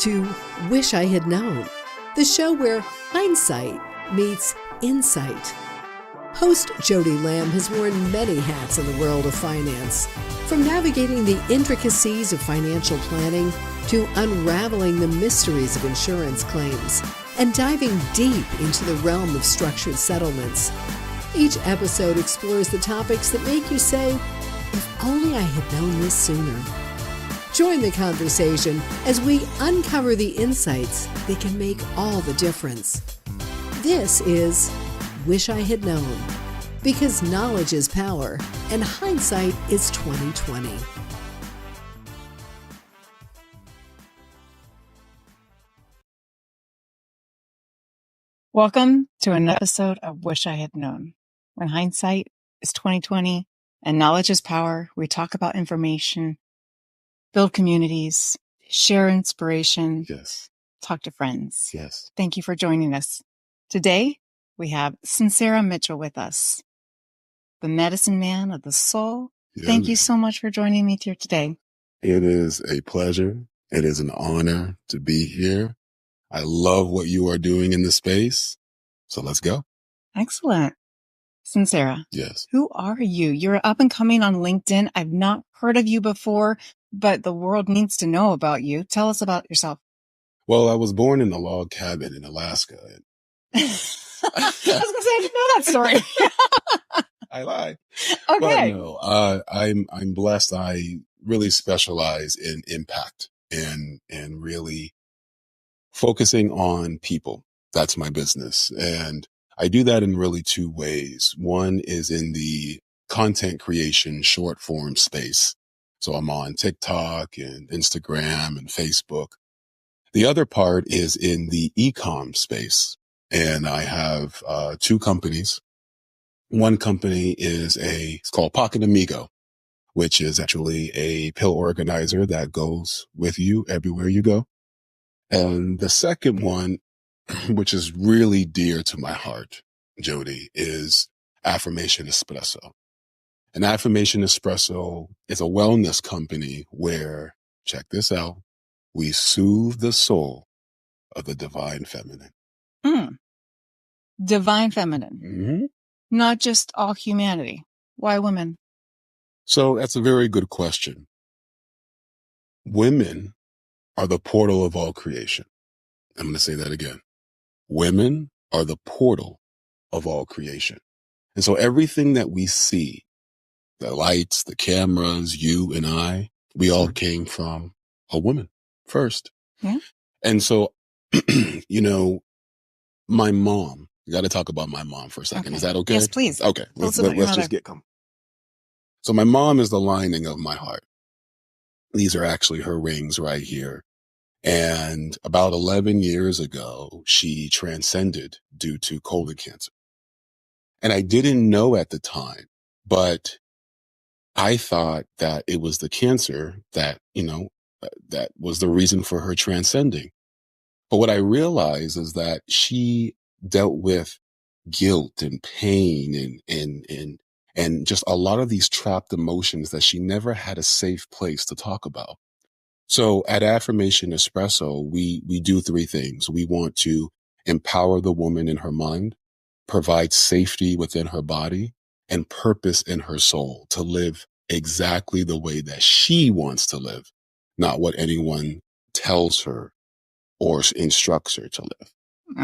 to Wish I Had Known, the show where hindsight meets insight. Host Jody Lamb has worn many hats in the world of finance, from navigating the intricacies of financial planning to unraveling the mysteries of insurance claims and diving deep into the realm of structured settlements. Each episode explores the topics that make you say, if only I had known this sooner. Join the conversation as we uncover the insights that can make all the difference. This is Wish I Had Known, because knowledge is power and hindsight is 20/20. Welcome to another episode of Wish I Had Known. When hindsight is 20/20 and knowledge is power, we talk about information, build communities, share inspiration, talk to friends. Yes. Thank you for joining us. Today, we have Sincera Mitchell with us, the medicine man of the soul. Yeah. Thank you so much for joining me here today. It is a pleasure. It is an honor to be here. I love what you are doing in the space. So let's go. Excellent. Sincera. Yes. Who are you? You're up and coming on LinkedIn. I've not heard of you before, but the world needs to know about you. Tell us about yourself. Well, I was born in a log cabin in Alaska. I was going to say, I didn't know that story. I lie. Okay. But no, I'm blessed. I really specialize in impact and really focusing on people. That's my business. And I do that in really two ways. One is in the content creation short form space. So I'm on TikTok and Instagram and Facebook. The other part is in the e-com space. And I have two companies. One company it's called Pocket Amigo, which is actually a pill organizer that goes with you everywhere you go. And the second one, which is really dear to my heart, Jody, is Affirmation Espresso. And Affirmation Espresso is a wellness company where, check this out, we soothe the soul of the divine feminine. Divine feminine. Mm-hmm. Not just all humanity. Why women? So that's a very good question. Women are the portal of all creation. I'm going to say that again. Women are the portal of all creation. And so everything that we see, the lights, the cameras, you and I, we all came from a woman first. Yeah. And so, my mom, you got to talk about my mom for a second. Okay. Is that okay? Yes, please. Okay. Let's just get comfortable. So my mom is the lining of my heart. These are actually her rings right here. And about 11 years ago, she transcended due to colon cancer. And I didn't know at the time, but I thought that it was the cancer that, that was the reason for her transcending. But what I realized is that she dealt with guilt and pain and just a lot of these trapped emotions that she never had a safe place to talk about. So at Affirmation Espresso, we do three things. We want to empower the woman in her mind, provide safety within her body, and purpose in her soul to live exactly the way that she wants to live, not what anyone tells her or instructs her to live.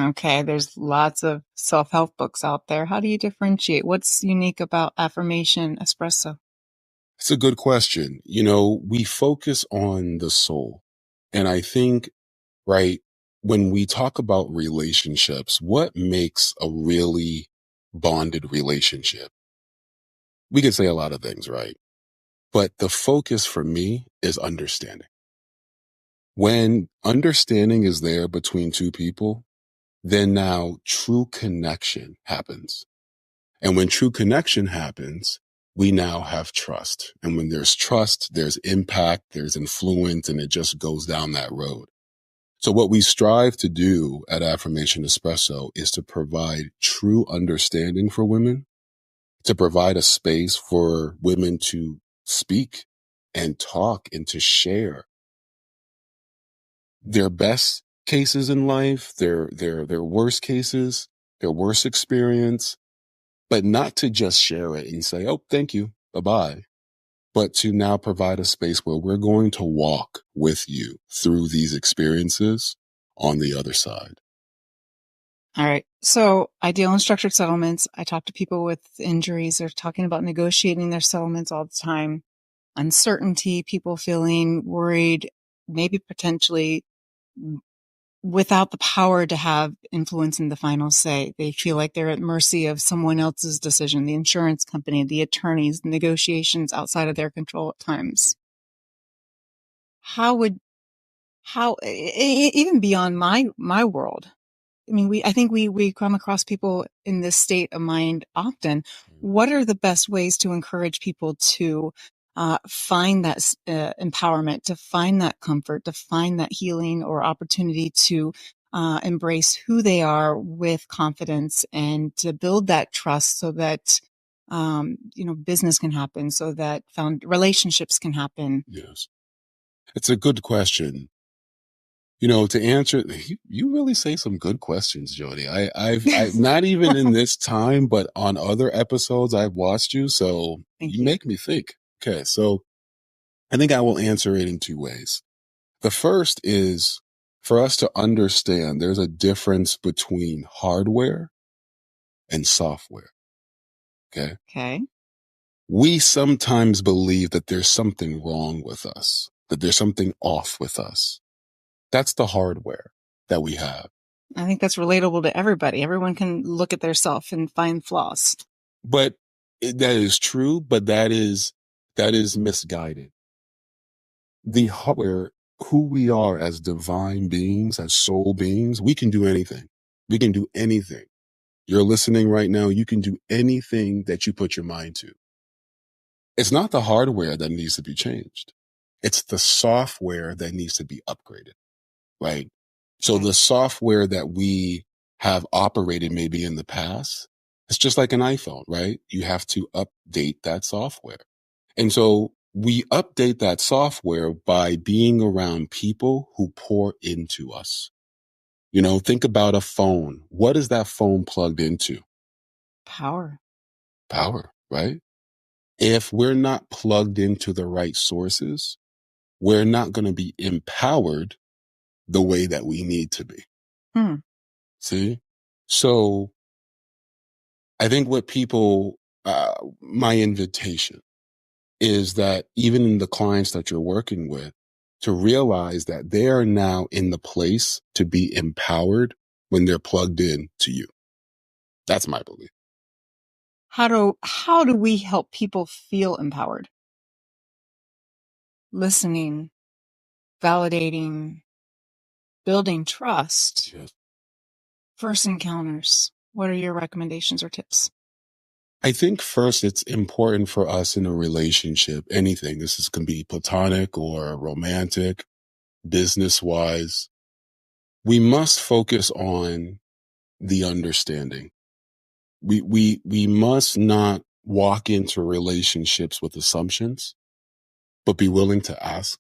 Okay, there's lots of self-help books out there. How do you differentiate? What's unique about Affirmation Espresso? It's a good question. We focus on the soul. And I think, right, when we talk about relationships, what makes a really bonded relationship? We could say a lot of things, right? But the focus for me is understanding. When understanding is there between two people, then now true connection happens. And when true connection happens, we now have trust. And when there's trust, there's impact, there's influence, and it just goes down that road. So what we strive to do at Affirmation Espresso is to provide true understanding for women, to provide a space for women to speak and talk and to share their best cases in life, their worst cases, their worst experience, but not to just share it and say, oh, thank you, bye-bye, but to now provide a space where we're going to walk with you through these experiences on the other side. All right. So ideal and structured settlements. I talk to people with injuries. They're talking about negotiating their settlements all the time. Uncertainty, people feeling worried, maybe potentially without the power to have influence in the final say. They feel like they're at mercy of someone else's decision, the insurance company, the attorneys, negotiations outside of their control at times. Even beyond my world, I mean, I think we come across people in this state of mind often. What are the best ways to encourage people to find that empowerment, to find that comfort, to find that healing or opportunity to embrace who they are with confidence and to build that trust so that business can happen, so that relationships can happen? Yes, it's a good question. To answer, you really say some good questions, Jody. I've not even in this time, but on other episodes I've watched you. So you make me think. Okay. So I think I will answer it in two ways. The first is for us to understand there's a difference between hardware and software. Okay. Okay. We sometimes believe that there's something wrong with us, that there's something off with us. That's the hardware that we have. I think that's relatable to everybody. Everyone can look at their self and find flaws. But that is true, but that is misguided. The hardware, who we are as divine beings, as soul beings, we can do anything. We can do anything. You're listening right now. You can do anything that you put your mind to. It's not the hardware that needs to be changed. It's the software that needs to be upgraded. Right. So the software that we have operated maybe in the past, it's just like an iPhone, right? You have to update that software. And so we update that software by being around people who pour into us. Think about a phone. What is that phone plugged into? Power, right? If we're not plugged into the right sources, we're not going to be empowered the way that we need to be. See? So I think what people, my invitation is that even in the clients that you're working with, to realize that they are now in the place to be empowered when they're plugged in to you. That's my belief. How do we help people feel empowered? Listening, validating, building trust. Yes. First encounters. What are your recommendations or tips? I think first it's important for us in a relationship, anything. Can be platonic or romantic, business-wise. We must focus on the understanding. We must not walk into relationships with assumptions, but be willing to ask.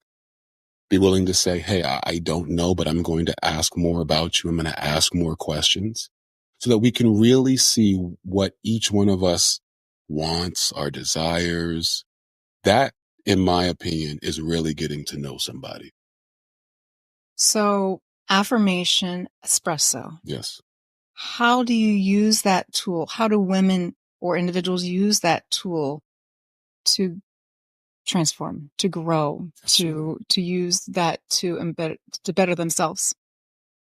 Be willing to say, hey, I don't know, but I'm going to ask more about you. I'm going to ask more questions so that we can really see what each one of us wants, our desires. That, in my opinion, is really getting to know somebody. So, Affirmation Espresso. Yes. How do you use that tool? How do women or individuals use that tool to transform, to grow, to use that to embed, to better themselves?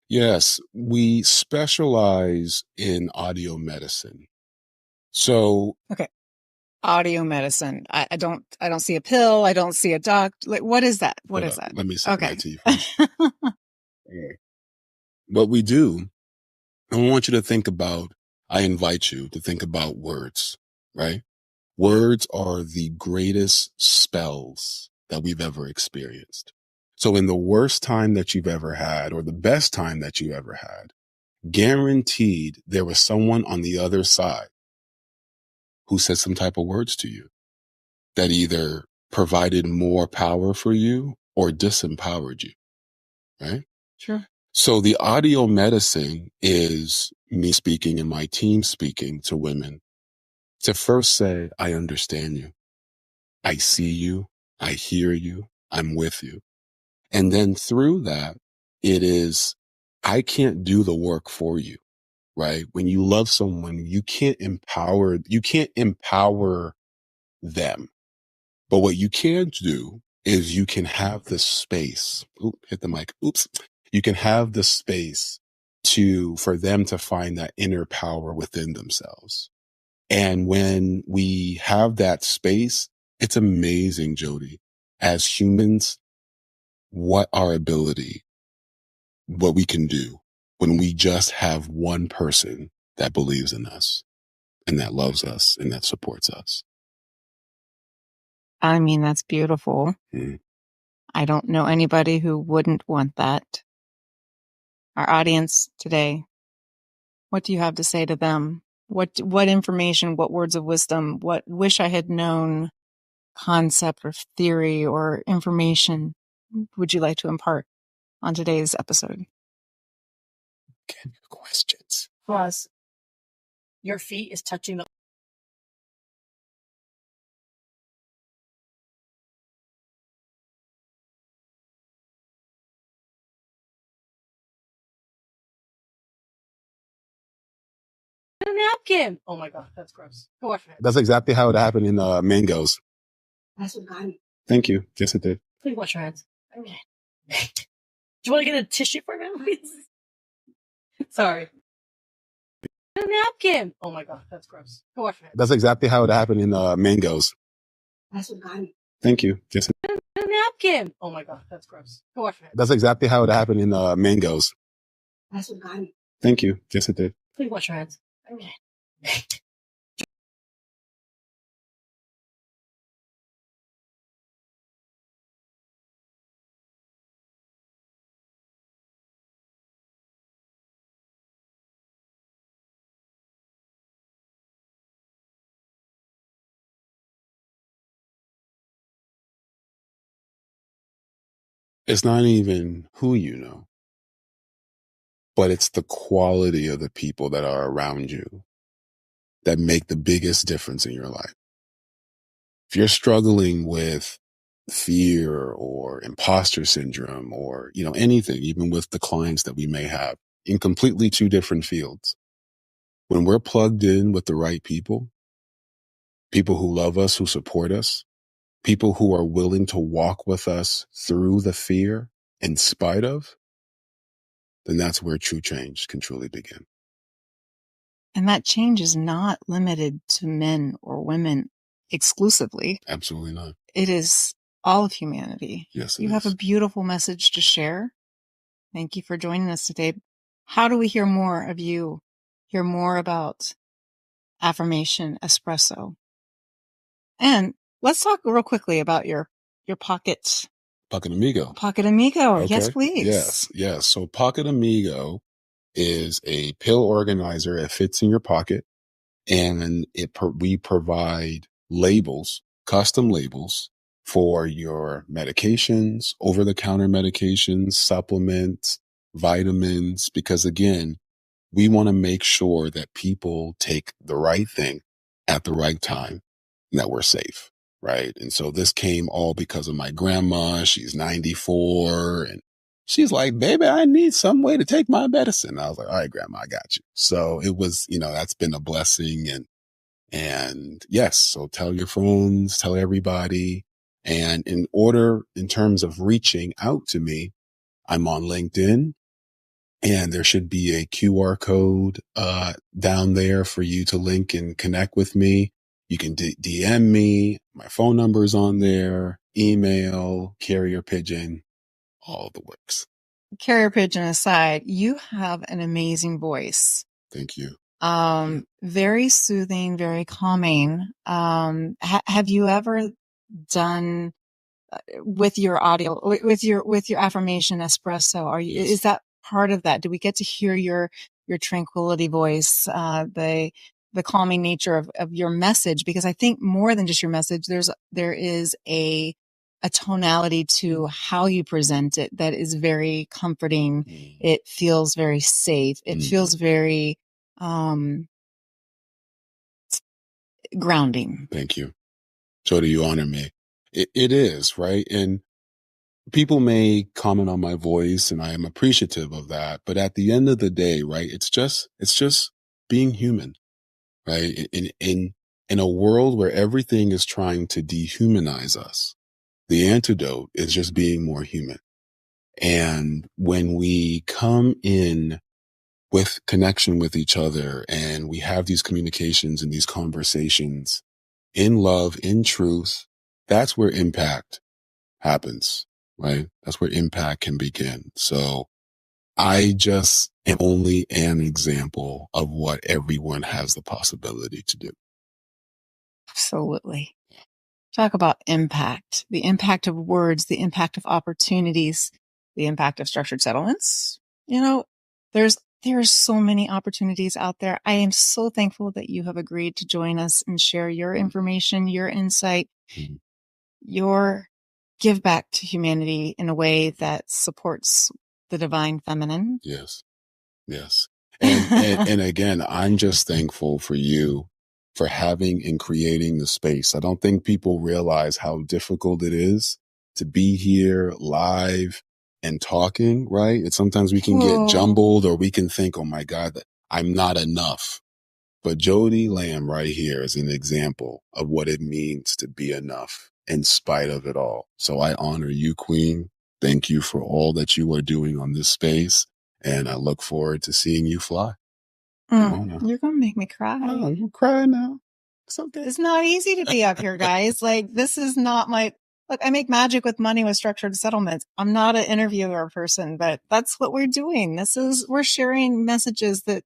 Yes, we specialize in audio medicine. So, okay, audio medicine. I don't see a pill. I don't see a doctor. Like, what is that? What is that? Let me say that to you first. What we do, I want you to think about, I invite you to think about words, right? Words are the greatest spells that we've ever experienced. So in the worst time that you've ever had, or the best time that you ever had, guaranteed there was someone on the other side who said some type of words to you that either provided more power for you or disempowered you, right? Sure. So the audio medicine is me speaking and my team speaking to women to first say, I understand you. I see you. I hear you. I'm with you. And then through that, it is, I can't do the work for you, right? When you love someone, you can't empower them. But what you can do is you can have the space. Hit the mic. Oops. You can have the space for them to find that inner power within themselves. And when we have that space, it's amazing, Jody, as humans, what we can do when we just have one person that believes in us and that loves us and that supports us. I mean, that's beautiful. Mm. I don't know anybody who wouldn't want that. Our audience today, what do you have to say to them? What information, what words of wisdom, what wish I had known concept or theory or information would you like to impart on today's episode? Again, your questions. Plus, your feet is touching the napkin. Oh my god, that's gross. Go wash your hands. That's exactly how it happened in Mangoes. That's what got me. Thank you. Yes, it did. Please wash your hands. Okay. Do you want to get a tissue for me, please? Sorry. A napkin. Oh my god, that's gross. Go wash your hands. That's exactly how it happened in Mangoes. That's what got me. Thank you. Yes, A napkin. Oh my god, that's gross. Go wash your hands. that's exactly how it happened in Mangoes. That's what got me. Thank you. Yes, it did. Please wash your hands. Okay. It's not even who you know, but it's the quality of the people that are around you that make the biggest difference in your life. If you're struggling with fear or imposter syndrome or, anything, even with the clients that we may have in completely two different fields, when we're plugged in with the right people who love us, who support us, people who are willing to walk with us through the fear in spite of, then that's where true change can truly begin. And that change is not limited to men or women exclusively. Absolutely not. It is all of humanity. Yes, you have a beautiful message to share. Thank you for joining us today. How do we hear more of you? Hear more about Affirmation Espresso? And let's talk real quickly about your Pocket Amigo. Pocket Amigo. Okay. Yes, please. Yes. So Pocket Amigo is a pill organizer. It fits in your pocket, and we provide labels, custom labels for your medications, over-the-counter medications, supplements, vitamins, because again, we want to make sure that people take the right thing at the right time and that we're safe. Right. And so this came all because of my grandma. She's 94 and she's like, baby, I need some way to take my medicine. I was like, all right, grandma, I got you. So it was, that's been a blessing. And yes, so tell your friends, tell everybody. And in terms of reaching out to me, I'm on LinkedIn. And there should be a QR code down there for you to link and connect with me. You can DM me. My phone number is on there. Email, carrier pigeon, all the works. Carrier pigeon aside, you have an amazing voice. Thank you. Very soothing, very calming. Have you ever done with your audio, with your Affirmation Espresso? Yes. Is that part of that? Do we get to hear your tranquility voice, the calming nature of your message? Because I think more than just your message, there is a a tonality to how you present it that is very comforting. It feels very safe. It feels very grounding. Thank you. Jody, you honor me. It is, right? And people may comment on my voice, and I am appreciative of that. But at the end of the day, right, it's just being human, right? In a world where everything is trying to dehumanize us, the antidote is just being more human. And when we come in with connection with each other and we have these communications and these conversations in love, in truth, that's where impact happens, right? That's where impact can begin. So I just am only an example of what everyone has the possibility to do. Absolutely. Talk about impact, the impact of words, the impact of opportunities, the impact of structured settlements. You know, there's so many opportunities out there. I am so thankful that you have agreed to join us and share your information, your insight, your give back to humanity in a way that supports the divine feminine. Yes. Yes. And again, I'm just thankful for you for having and creating the space. I don't think people realize how difficult it is to be here live and talking, right? And sometimes we can get jumbled, or we can think, oh my God, that I'm not enough. But Jody Lamb right here is an example of what it means to be enough in spite of it all. So I honor you, Queen. Thank you for all that you are doing on this space. And I look forward to seeing you fly. You're going to make me cry. Oh, you cry now. It's okay. It's not easy to be up here, guys. Like, this is not look, I make magic with money with structured settlements. I'm not an interviewer person, but that's what we're doing. We're sharing messages that,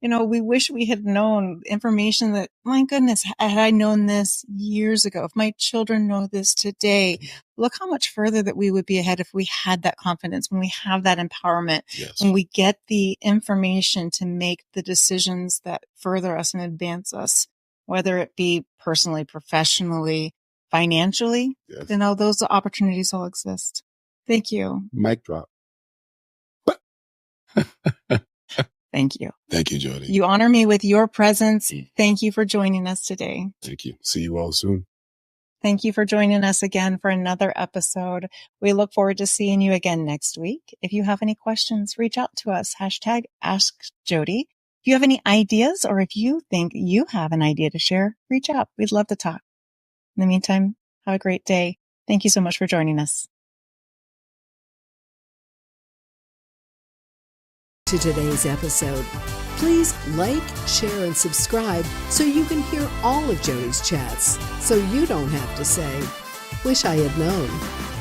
we wish we had known, information that, my goodness, had I known this years ago, if my children know this today, look how much further that we would be ahead if we had that confidence, when we have that empowerment, when we get the information to make the decisions that further us and advance us, whether it be personally, professionally, financially, those opportunities all exist. Thank you. Mic drop. Thank you. Thank you, Jody. You honor me with your presence. Thank you for joining us today. Thank you. See you all soon. Thank you for joining us again for another episode. We look forward to seeing you again next week. If you have any questions, reach out to us. #AskJody. If you have any ideas, or if you think you have an idea to share, reach out. We'd love to talk. In the meantime, have a great day. Thank you so much for joining us. To today's episode, please like, share, and subscribe so you can hear all of Jody's chats, so you don't have to say, "Wish I had known."